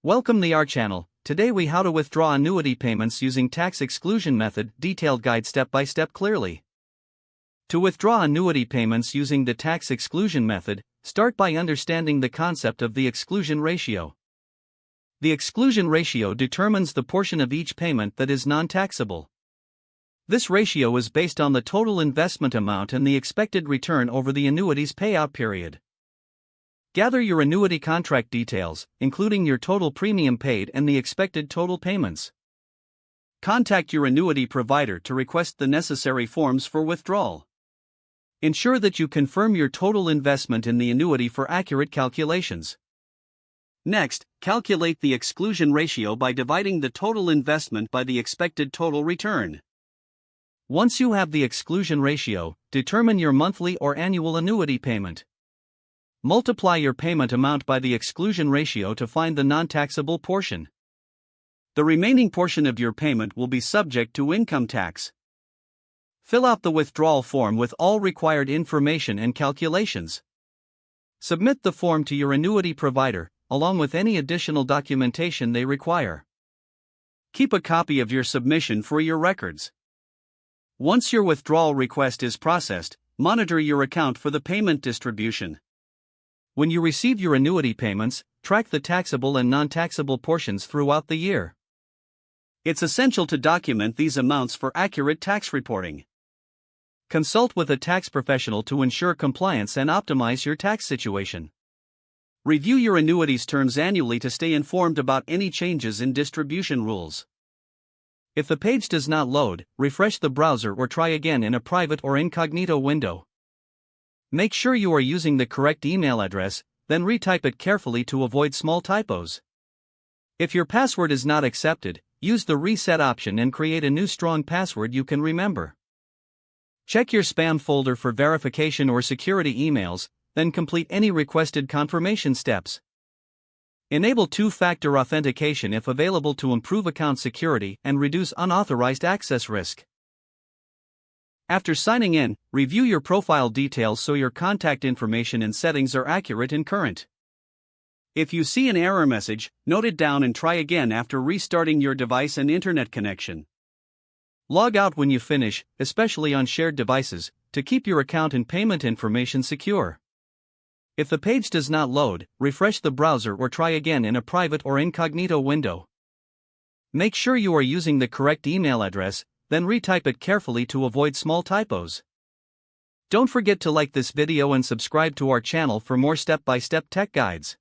Welcome to our channel. Today we how to withdraw annuity payments using tax exclusion method, detailed guide step by step clearly. To withdraw annuity payments using the tax exclusion method, start by understanding the concept of the exclusion ratio. The exclusion ratio determines the portion of each payment that is non-taxable. This ratio is based on the total investment amount and the expected return over the annuity's payout period. Gather your annuity contract details, including your total premium paid and the expected total payments. Contact your annuity provider to request the necessary forms for withdrawal. Ensure that you confirm your total investment in the annuity for accurate calculations. Next, calculate the exclusion ratio by dividing the total investment by the expected total return. Once you have the exclusion ratio, determine your monthly or annual annuity payment. Multiply your payment amount by the exclusion ratio to find the non-taxable portion. The remaining portion of your payment will be subject to income tax. Fill out the withdrawal form with all required information and calculations. Submit the form to your annuity provider, along with any additional documentation they require. Keep a copy of your submission for your records. Once your withdrawal request is processed, monitor your account for the payment distribution. When you receive your annuity payments, track the taxable and non-taxable portions throughout the year. It's essential to document these amounts for accurate tax reporting. Consult with a tax professional to ensure compliance and optimize your tax situation. Review your annuity's terms annually to stay informed about any changes in distribution rules. If the page does not load, refresh the browser or try again in a private or incognito window. Make sure you are using the correct email address, then retype it carefully to avoid small typos. If your password is not accepted, use the reset option and create a new strong password you can remember. Check your spam folder for verification or security emails, then complete any requested confirmation steps. Enable two-factor authentication if available to improve account security and reduce unauthorized access risk. After signing in, review your profile details so your contact information and settings are accurate and current. If you see an error message, note it down and try again after restarting your device and internet connection. Log out when you finish, especially on shared devices, to keep your account and payment information secure. If the page does not load, refresh the browser or try again in a private or incognito window. Make sure you are using the correct email address, then retype it carefully to avoid small typos. Don't forget to like this video and subscribe to our channel for more step-by-step tech guides.